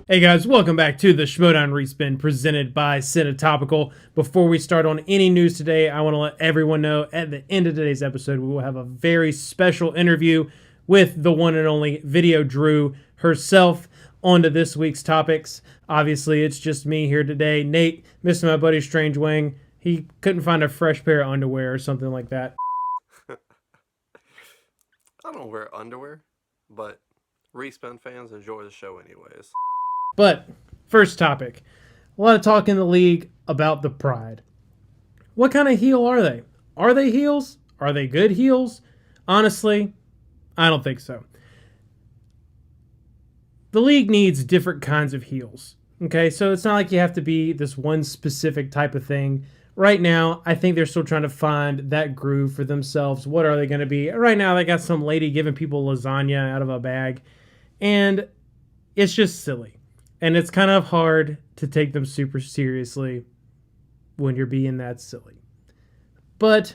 Hey guys, welcome back to the Schmoedown Respin presented by Topical. Before we start on any news today, I want to let everyone know at the end of today's episode, we will have a very special interview with the one and only Video Drew herself onto this week's topics. Obviously, it's just me here today. Nate, missing my buddy Strange Wing. He couldn't find a fresh pair of underwear or something like that. I don't wear underwear, but Respin fans enjoy the show anyways. But first topic, a lot of talk in the league about the Pride. What kind of heel are they? Are they heels? Are they good heels? Honestly, I don't think so. The league needs different kinds of heels. Okay, so it's not like you have to be this one specific type of thing. Right now, I think they're still trying to find that groove for themselves. What are they going to be? Right now, they got some lady giving people lasagna out of a bag, and it's just silly. And it's kind of hard to take them super seriously when you're being that silly. But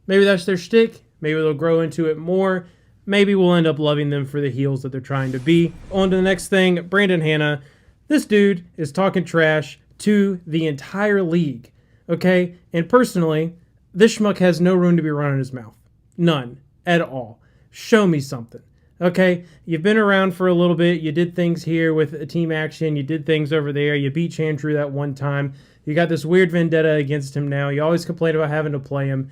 maybe that's their shtick. Maybe they'll grow into it more. Maybe we'll end up loving them for the heels that they're trying to be. On to the next thing, Brandon Hanna. This dude is talking trash to the entire league. Okay? And personally, this schmuck has no room to be running his mouth. None. At all. Show me something. Okay, you've been around for a little bit. You did things here with a team action. You did things over there. You beat Chandru that one time. You got this weird vendetta against him now. You always complain about having to play him.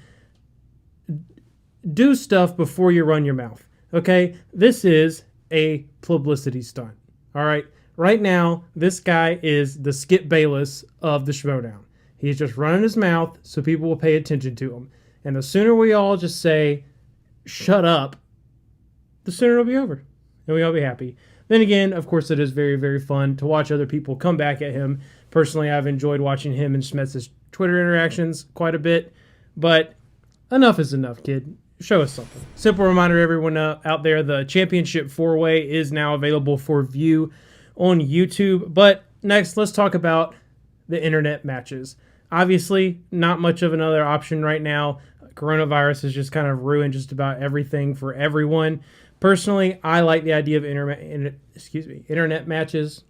Do stuff before you run your mouth. Okay, this is a publicity stunt. All right, right now, this guy is the Skip Bayless of the Schmoedown. He's just running his mouth so people will pay attention to him. And the sooner we all just say, shut up, the sooner it'll be over and we all be happy. Then again, of course, it is very, very fun to watch other people come back at him. Personally, I've enjoyed watching him and Schmetz's Twitter interactions quite a bit, but enough is enough, kid. Show us something. Simple reminder to everyone out there, the Championship 4-Way is now available for view on YouTube. But next, let's talk about the internet matches. Obviously, not much of another option right now. Coronavirus has just kind of ruined just about everything for everyone. Personally, I like the idea of internet matches.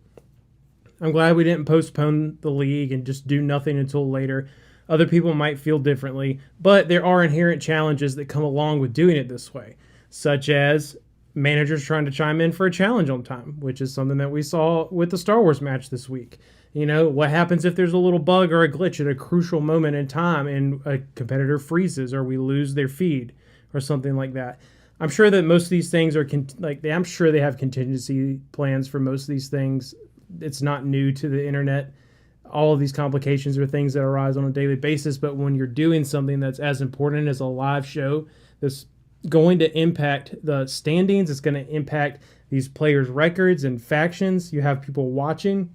I'm glad we didn't postpone the league and just do nothing until later. Other people might feel differently, but there are inherent challenges that come along with doing it this way, such as managers trying to chime in for a challenge on time, which is something that we saw with the Star Wars match this week. You know, what happens if there's a little bug or a glitch at a crucial moment in time and a competitor freezes or we lose their feed or something like that? I'm sure that most of these things are I'm sure they have contingency plans for most of these things. It's not new to the internet. All of these complications are things that arise on a daily basis. But when you're doing something that's as important as a live show, that's going to impact the standings, it's going to impact these players' records and factions. You have people watching.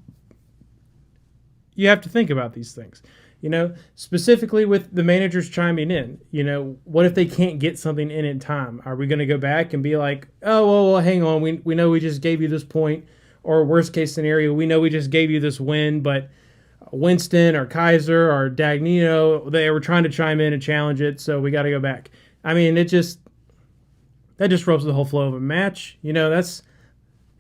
You have to think about these things. You know, specifically with the managers chiming in, you know, what if they can't get something in time? Are we going to go back and be like, oh, well, hang on, we know we just gave you this point, or worst case scenario, we know we just gave you this win, but Winston or Kaiser or Dagnino, they were trying to chime in and challenge it, so we got to go back. I mean, that just disrupts the whole flow of a match. That's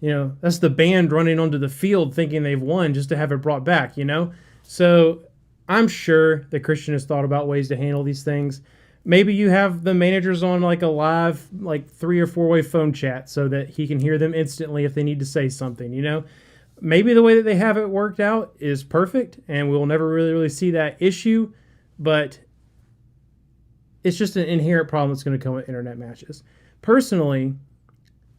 the band running onto the field thinking they've won just to have it brought back, So I'm sure that Christian has thought about ways to handle these things. Maybe you have the managers on like a live, 3 or 4-way phone chat so that he can hear them instantly if they need to say something, Maybe the way that they have it worked out is perfect and we'll never really see that issue, but it's just an inherent problem that's going to come with internet matches. Personally,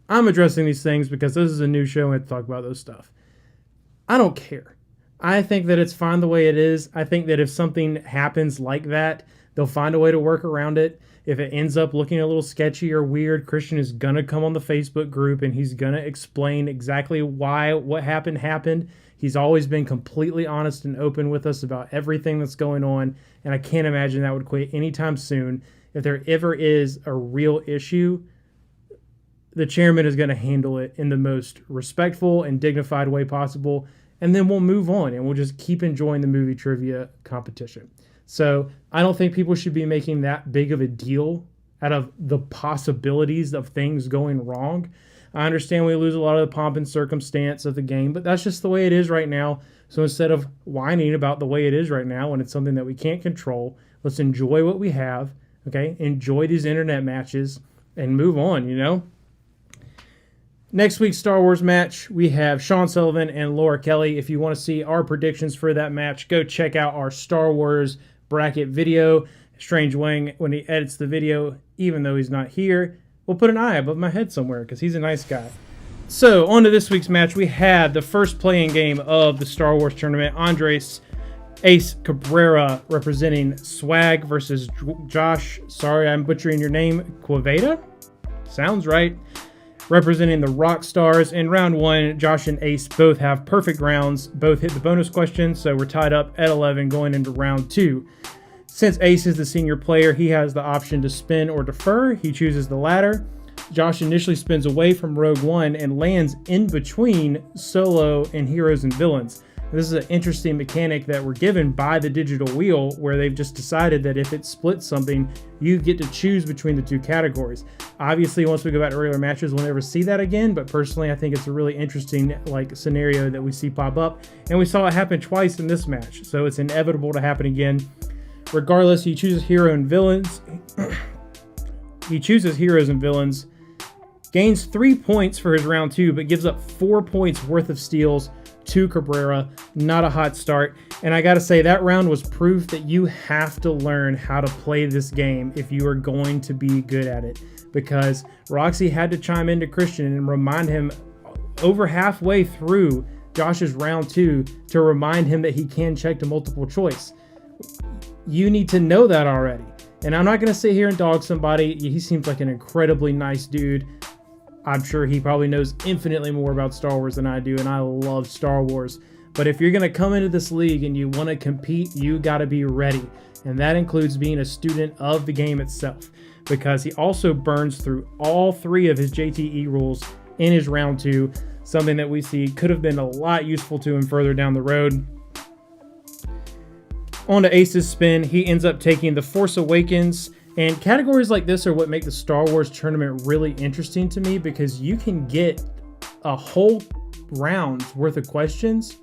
I'm addressing these things because this is a new show and I have to talk about those stuff. I don't care. I think that it's fine the way it is. I think that if something happens like that, they'll find a way to work around it. If it ends up looking a little sketchy or weird, Christian is going to come on the Facebook group and he's going to explain exactly why what happened. He's always been completely honest and open with us about everything that's going on, and I can't imagine that would quit anytime soon. If there ever is a real issue, the chairman is going to handle it in the most respectful and dignified way possible, and then we'll move on and we'll just keep enjoying the movie trivia competition. So I don't think people should be making that big of a deal out of the possibilities of things going wrong. I understand we lose a lot of the pomp and circumstance of the game, but that's just the way it is right now. So instead of whining about the way it is right now when it's something that we can't control, let's enjoy what we have, okay? Enjoy these internet matches and move on, you know? Next week's Star Wars match, we have Sean Sullivan and Laura Kelly. If you want to see our predictions for that match, go check out our Star Wars bracket video. Strange Wang, when he edits the video, even though he's not here, will put an eye above my head somewhere because he's a nice guy. So, on to this week's match. We had the first playing game of the Star Wars tournament. Andres Ace Cabrera representing Swag versus Josh, sorry I'm butchering your name, Quaveda? Sounds right. Representing the Rock Stars. In round one, Josh and Ace both have perfect rounds. Both hit the bonus question, so we're tied up at 11 going into round two. Since Ace is the senior player, he has the option to spin or defer. He chooses the latter. Josh initially spins away from Rogue One and lands in between Solo and Heroes and Villains. This is an interesting mechanic that we're given by the digital wheel, where they've just decided that if it splits something, you get to choose between the two categories. Obviously, once we go back to regular matches, we'll never see that again, but personally, I think it's a really interesting scenario that we see pop up, and we saw it happen twice in this match, so it's inevitable to happen again. Regardless, he chooses Hero and Villains. He chooses Heroes and Villains, gains 3 points for his round two, but gives up 4 points worth of steals to Cabrera. Not a hot start. And I gotta say, that round was proof that you have to learn how to play this game if you are going to be good at it. Because Roxy had to chime into Christian and remind him over halfway through Josh's round two to remind him that he can check to multiple choice. You need to know that already. And I'm not going to sit here and dog somebody. He seems like an incredibly nice dude. I'm sure he probably knows infinitely more about Star Wars than I do, and I love Star Wars. But if you're going to come into this league and you want to compete, you got to be ready. And that includes being a student of the game itself, because he also burns through all 3 of his JTE rules in his round two, something that we see could have been a lot useful to him further down the road. On to Ace's spin, he ends up taking The Force Awakens. And categories like this are what make the Star Wars tournament really interesting to me, because you can get a whole round's worth of questions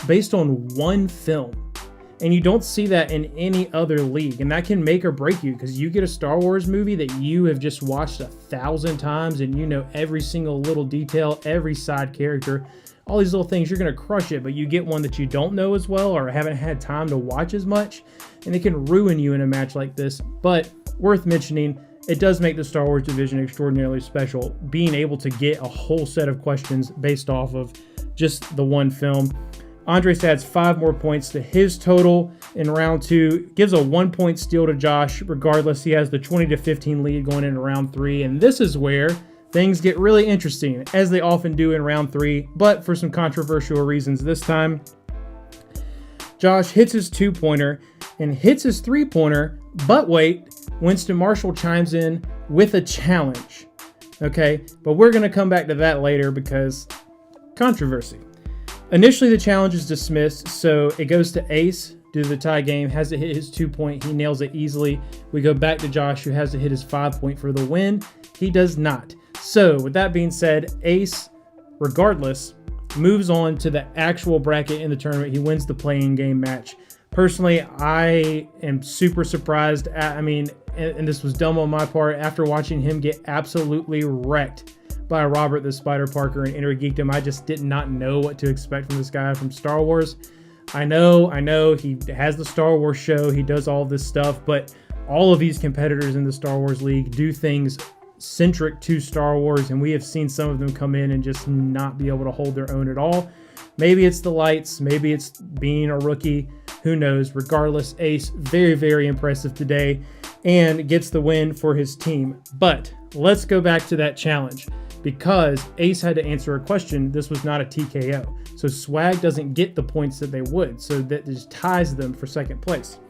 based on one film. And you don't see that in any other league. And that can make or break you, because you get a Star Wars movie that you have just watched 1,000 times and you know every single little detail, every side character, all these little things, you're going to crush it. But you get one that you don't know as well or haven't had time to watch as much, and it can ruin you in a match like this. But worth mentioning, it does make the Star Wars division extraordinarily special, being able to get a whole set of questions based off of just the one film. Andres adds 5 more points to his total in round two, gives a 1-point steal to Josh. Regardless, he has the 20-15 lead going into round three, and this is where things get really interesting, as they often do in round three, but for some controversial reasons this time. Josh hits his 2-pointer and hits his 3-pointer, but wait, Winston Marshall chimes in with a challenge. Okay, but we're going to come back to that later because controversy. Initially, the challenge is dismissed, so it goes to Ace due to the tie game, has to hit his 2-point. He nails it easily. We go back to Josh, who has to hit his 5-point for the win. He does not. So, with that being said, Ace, regardless, moves on to the actual bracket in the tournament. He wins the playing game match. Personally, I am super surprised. And this was dumb on my part, after watching him get absolutely wrecked by Robert the Spider Parker in Inner Geekdom. I just did not know what to expect from this guy from Star Wars. I know, he has the Star Wars show, he does all this stuff, but all of these competitors in the Star Wars League do things centric to Star Wars, and we have seen some of them come in and just not be able to hold their own at all. Maybe it's the lights, maybe it's being a rookie, who knows. Regardless, Ace, very, very impressive today and gets the win for his team. But let's go back to that challenge, because Ace had to answer a question. This was not a TKO. So Swag doesn't get the points that they would. So that just ties them for second place.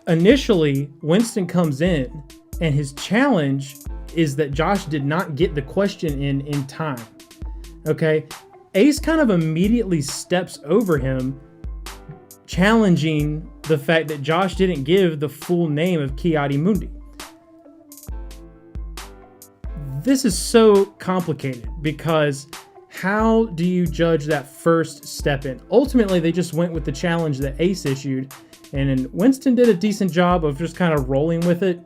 Initially, Winston comes in, and his challenge is that Josh did not get the question in time. Okay? Ace kind of immediately steps over him, challenging the fact that Josh didn't give the full name of Ki-Adi Mundi. This is so complicated because how do you judge that first step in? Ultimately, they just went with the challenge that Ace issued, and Winston did a decent job of just kind of rolling with it,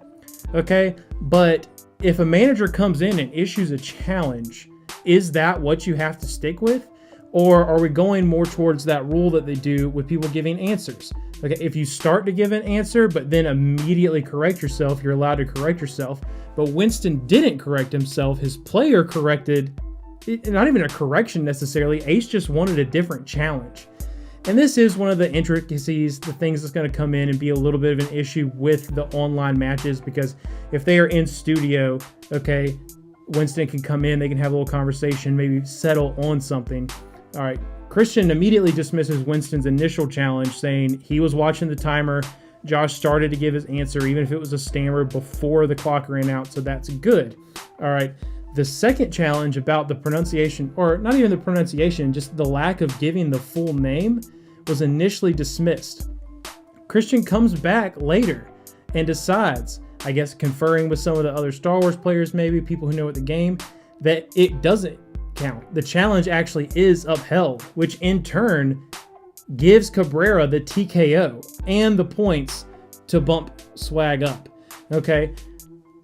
okay? But if a manager comes in and issues a challenge, is that what you have to stick with? Or are we going more towards that rule that they do with people giving answers? Okay, if you start to give an answer, but then immediately correct yourself, you're allowed to correct yourself. But Winston didn't correct himself. His player corrected, not even a correction necessarily. Ace just wanted a different challenge. And this is one of the intricacies, the things that's going to come in and be a little bit of an issue with the online matches, because if they are in studio, okay, Winston can come in, they can have a little conversation, maybe settle on something. All right, Christian immediately dismisses Winston's initial challenge, saying he was watching the timer. Josh started to give his answer, even if it was a stammer, before the clock ran out, so that's good. All right, the second challenge about the pronunciation, or not even the pronunciation, just the lack of giving the full name, was initially dismissed. Christian comes back later and decides, I guess conferring with some of the other Star Wars players, maybe people who know the game, that it doesn't count. The challenge actually is upheld, which in turn gives Cabrera the TKO and the points to bump Swag up. Okay,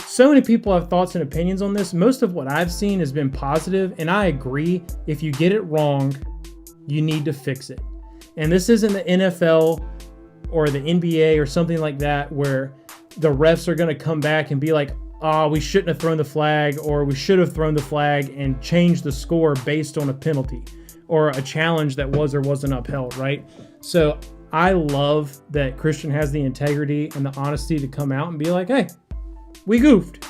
so many people have thoughts and opinions on this. Most of what I've seen has been positive, and I agree. If you get it wrong, you need to fix it. And this isn't the NFL or the NBA or something like that where the refs are going to come back and be like, we shouldn't have thrown the flag, or we should have thrown the flag and changed the score based on a penalty or a challenge that was or wasn't upheld, right? So I love that Christian has the integrity and the honesty to come out and be like, hey, we goofed.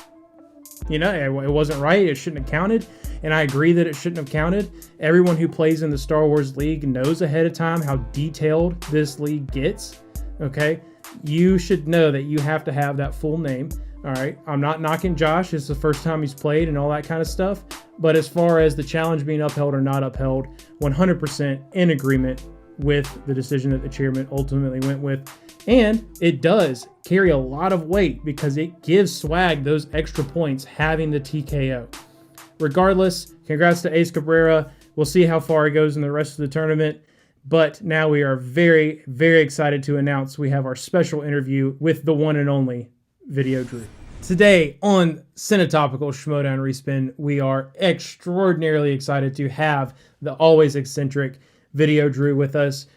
You know, it wasn't right. It shouldn't have counted. And I agree that it shouldn't have counted. Everyone who plays in the Star Wars League knows ahead of time how detailed this league gets, okay? You should know that you have to have that full name. All right, I'm not knocking Josh. It's the first time he's played and all that kind of stuff. But as far as the challenge being upheld or not upheld, 100% in agreement with the decision that the chairman ultimately went with. And it does carry a lot of weight because it gives Swag those extra points having the TKO. Regardless, congrats to Ace Cabrera. We'll see how far he goes in the rest of the tournament. But now we are very, very excited to announce we have our special interview with the one and only Video Drew. Today on Cinetopical Schmoedown Respin, we are extraordinarily excited to have the always eccentric Video Drew with us.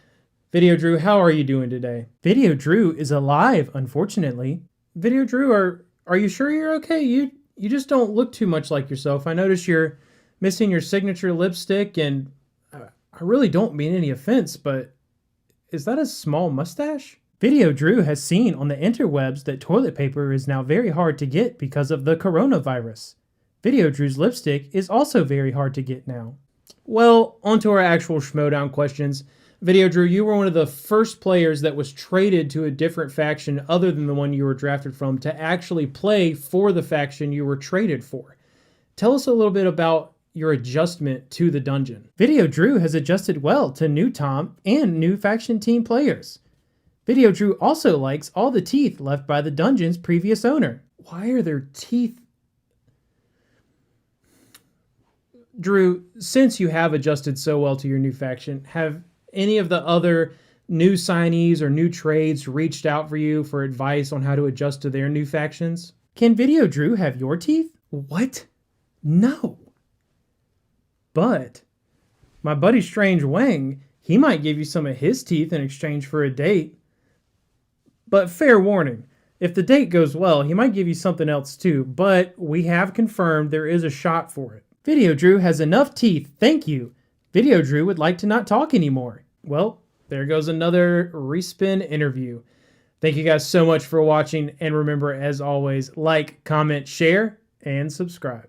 Video Drew, how are you doing today? Video Drew is alive, unfortunately. Video Drew, are you sure you're okay? You just don't look too much like yourself. I notice you're missing your signature lipstick, and I really don't mean any offense, but is that a small mustache? Video Drew has seen on the interwebs that toilet paper is now very hard to get because of the coronavirus. Video Drew's lipstick is also very hard to get now. Well, onto our actual Schmoedown questions. Video Drew, you were one of the first players that was traded to a different faction other than the one you were drafted from to actually play for the faction you were traded for. Tell us a little bit about your adjustment to the dungeon. Video Drew has adjusted well to new Tom and new faction team players. Video Drew also likes all the teeth left by the dungeon's previous owner. Why are there teeth? Drew, since you have adjusted so well to your new faction, have any of the other new signees or new trades reached out for you for advice on how to adjust to their new factions? Can Video Drew have your teeth? What? No. But my buddy Strange Wang, he might give you some of his teeth in exchange for a date. But fair warning, if the date goes well, he might give you something else too, but we have confirmed there is a shot for it. Video Drew has enough teeth, thank you. Video Drew would like to not talk anymore. Well, there goes another Respin interview. Thank you guys so much for watching, and remember, as always, like, comment, share, and subscribe.